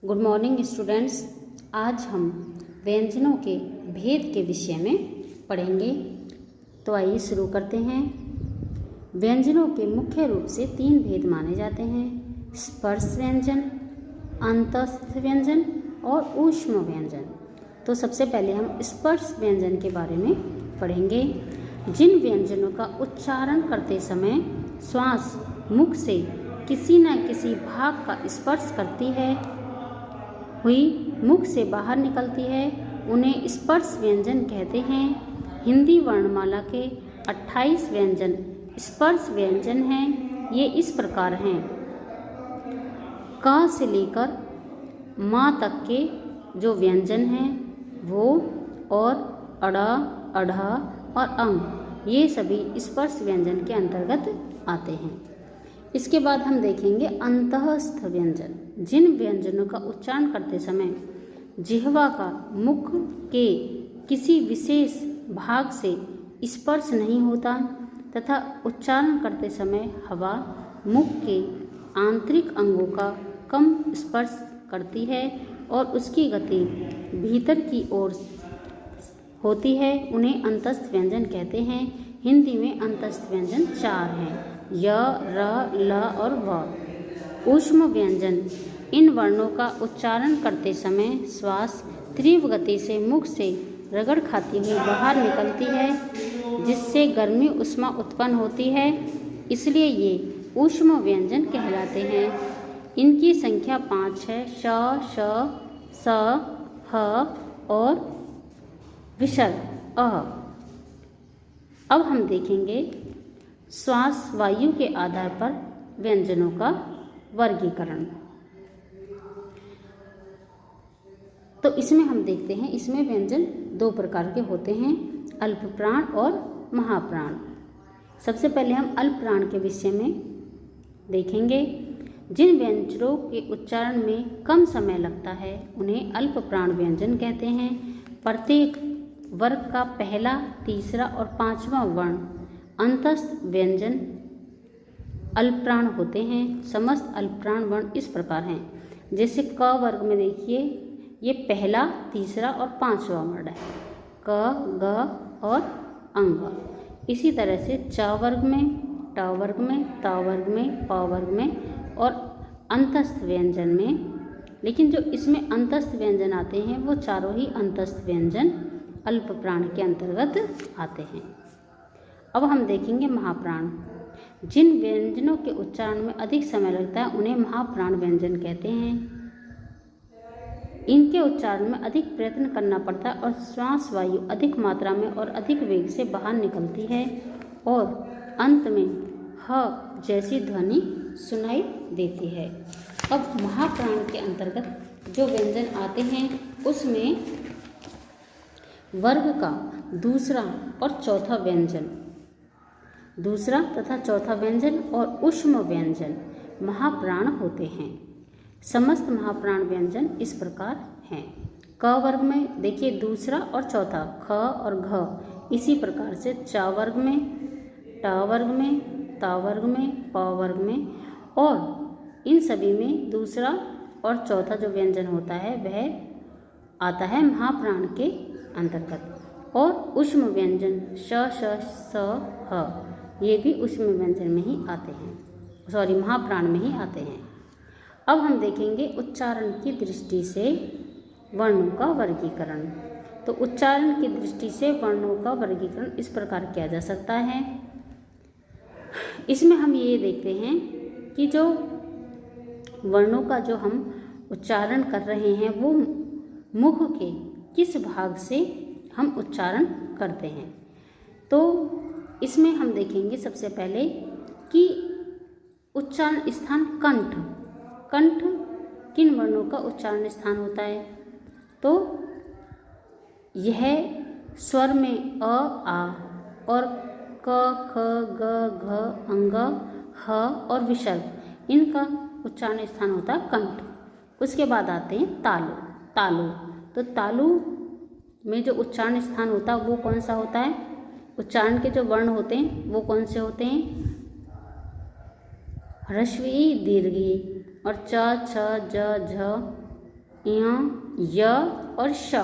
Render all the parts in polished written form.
Good morning students. आज हम व्यंजनों के भेद के विषय में पढ़ेंगे। तो आइए शुरू करते हैं। व्यंजनों के मुख्य रूप से 3 भेद माने जाते हैं: स्पर्श व्यंजन, अंतस्थ व्यंजन और ऊष्म व्यंजन। तो सबसे पहले हम स्पर्श व्यंजन के बारे में पढ़ेंगे। जिन व्यंजनों का उच्चारण करते समय श्वास मुख से किसी न किसी भाग का स्पर्श करती है हुई मुख से बाहर निकलती है, उन्हें स्पर्श व्यंजन कहते हैं। हिंदी वर्णमाला के 28 व्यंजन स्पर्श व्यंजन हैं। ये इस प्रकार हैं: क से लेकर माँ तक के जो व्यंजन हैं वो, और अड़ा, अढ़ा और अंग, ये सभी स्पर्श व्यंजन के अंतर्गत आते हैं। इसके बाद हम देखेंगे अंतःस्थ व्यंजन। जिन व्यंजनों का उच्चारण करते समय जिह्वा का मुख के किसी विशेष भाग से स्पर्श नहीं होता तथा उच्चारण करते समय हवा मुख के आंतरिक अंगों का कम स्पर्श करती है और उसकी गति भीतर की ओर होती है, उन्हें अंतस्थ व्यंजन कहते हैं। हिंदी में अंतस्थ व्यंजन 4 हैं: य, र, ल और व। ऊष्म व्यंजन। इन वर्णों का उच्चारण करते समय श्वास तीव्र गति से मुख से रगड़ खाती हुई बाहर निकलती है, जिससे गर्मी उष्मा उत्पन्न होती है, इसलिए ये ऊष्म व्यंजन कहलाते हैं। इनकी संख्या 5 है: श, श, स, ह और विसर्ग अ। अब हम देखेंगे श्वास वायु के आधार पर व्यंजनों का वर्गीकरण। तो इसमें हम देखते हैं, इसमें व्यंजन 2 प्रकार के होते हैं: अल्प प्राण और महाप्राण। सबसे पहले हम अल्प प्राण के विषय में देखेंगे। जिन व्यंजनों के उच्चारण में कम समय लगता है उन्हें अल्प प्राण व्यंजन कहते हैं। प्रत्येक वर्ग का पहला, तीसरा और 5वां वर्ण अंतस्थ व्यंजन अल्पप्राण होते हैं। समस्त अल्पप्राण वर्ण इस प्रकार हैं, जैसे क वर्ग में देखिए, ये पहला, तीसरा और 5वां वर्ण है, क, ग और अंग। इसी तरह से च वर्ग में, ट वर्ग में, त वर्ग में, प वर्ग में और अंतस्थ व्यंजन में। लेकिन जो इसमें अंतस्थ व्यंजन आते हैं वो चारों ही अंतस्थ व्यंजन अल्प प्राण के अंतर्गत आते हैं। अब हम देखेंगे महाप्राण। जिन व्यंजनों के उच्चारण में अधिक समय लगता है उन्हें महाप्राण व्यंजन कहते हैं। इनके उच्चारण में अधिक प्रयत्न करना पड़ता है और श्वास वायु अधिक मात्रा में और अधिक वेग से बाहर निकलती है और अंत में ह जैसी ध्वनि सुनाई देती है। अब महाप्राण के अंतर्गत जो व्यंजन आते हैं उसमें वर्ग का दूसरा और चौथा व्यंजन, दूसरा तथा चौथा व्यंजन और ऊष्म व्यंजन महाप्राण होते हैं। समस्त महाप्राण व्यंजन इस प्रकार हैं। क वर्ग में देखिए दूसरा और चौथा ख और घ, इसी प्रकार से च वर्ग में, ट वर्ग में, त वर्ग में, प वर्ग में, और इन सभी में दूसरा और चौथा जो व्यंजन होता है वह आता है महाप्राण के अंतर्गत। और ऊष्म व्यंजन श, श, स, ह, ये भी ऊष्म व्यंजन में ही आते हैं, महाप्राण में ही आते हैं। अब हम देखेंगे उच्चारण की दृष्टि से वर्णों का वर्गीकरण। तो उच्चारण की दृष्टि से वर्णों का वर्गीकरण इस प्रकार किया जा सकता है। इसमें हम ये देखते हैं कि जो वर्णों का जो हम उच्चारण कर रहे हैं वो मुख के किस भाग से हम उच्चारण करते हैं। तो इसमें हम देखेंगे सबसे पहले कि उच्चारण स्थान कंठ। कंठ किन वर्णों का उच्चारण स्थान होता है? तो यह स्वर में अ, आ और क, ख, ग, घ, अंग, ह और विसर्ग, इनका उच्चारण स्थान होता है कंठ। उसके बाद आते हैं तालु। तालु, तो तालु में जो उच्चारण स्थान होता है वो कौन सा होता है? उच्चारण के जो वर्ण होते हैं वो कौन से होते हैं? ह्रस्व ई दीर्घ ई, और च, छ, ज, झ य और श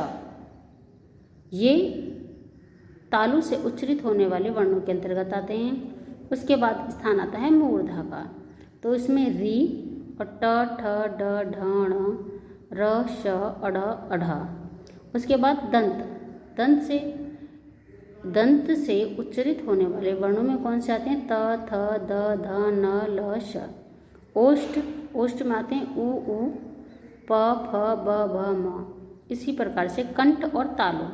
ये तालु से उच्चरित होने वाले वर्णों के अंतर्गत आते हैं। उसके बाद स्थान आता है मूर्धा का, तो इसमें री और ट ठ ड ढ ण र श अड़ अढ़ा। उसके बाद दंत से उच्चरित होने वाले वर्णों में कौन से आते हैं? त थ द ध न ल श। ओष्ठ में आते हैं उ प फ ब भ म। इसी प्रकार से कंठ और तालु,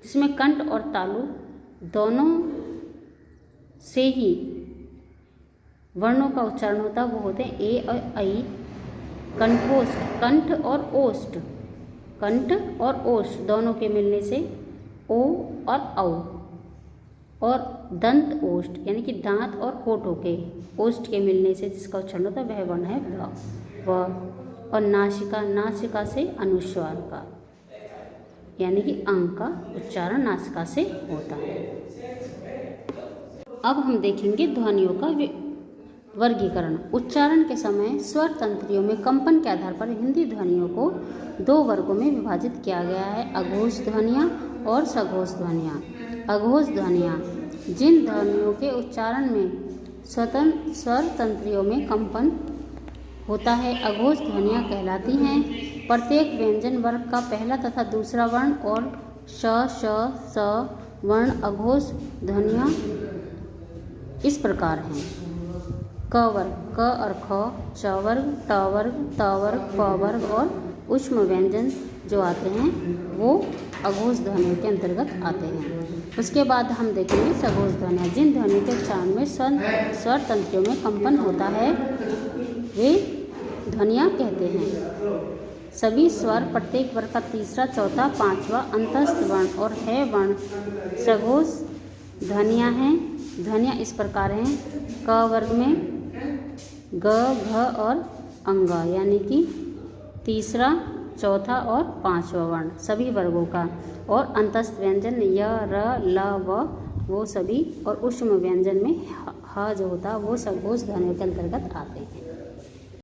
जिसमें कंठ और तालु दोनों से ही वर्णों का उच्चारण होता है, वो होते हैं ए और ऐ। कंठोष्ठ, कंठ और ओष्ठ दोनों के मिलने से ओ और औ। और दंत ओष्ठ यानी कि दांत और होठों के ओष्ठ के मिलने से जिसका उच्चारण होता है वह वर्ण है व। और नासिका से अनुस्वार का यानी कि अंग का उच्चारण नासिका से होता है। अब हम देखेंगे ध्वनियों का वर्गीकरण। उच्चारण के समय स्वर तंत्रियों में कंपन के आधार पर हिंदी ध्वनियों को दो वर्गों में विभाजित किया गया है, अघोष ध्वनियाँ और सघोष ध्वनियाँ। अघोष ध्वनियाँ जिन ध्वनियों के उच्चारण में स्वतंत्र स्वर तंत्रियों में कंपन होता है, अघोष ध्वनियाँ कहलाती हैं। प्रत्येक व्यंजन वर्ग का पहला तथा दूसरा वर्ण और श, श, स वर्ण अघोष ध्वनियाँ इस प्रकार हैं। क वर्ग, क और ख, च वर्ग, ट वर्ग, त वर्ग, प वर्ग और ऊष्म व्यंजन जो आते हैं वो अघोष ध्वनियों के अंतर्गत आते हैं। उसके बाद हम देखेंगे सघोष ध्वनियाँ। जिन ध्वनियों के उच्चारण में स्वर तंत्रियों में कंपन होता है वे ध्वनियाँ कहते हैं। सभी स्वर प्रत्येक वर्ग का तीसरा, चौथा, पांचवा अंतस्थ वर्ण और है वर्ण सघोष ध्वनियाँ हैं। ध्वनियाँ इस प्रकार हैं। क वर्ग में ग, घ और अंग यानी कि तीसरा, चौथा और पांचवा वर्ण सभी वर्गों का। और अंतस्थ व्यंजन य, र, ल, व वो सभी। और ऊष्म व्यंजन में ह जो होता है वो सघोष ध्वनियों के अंतर्गत आते हैं।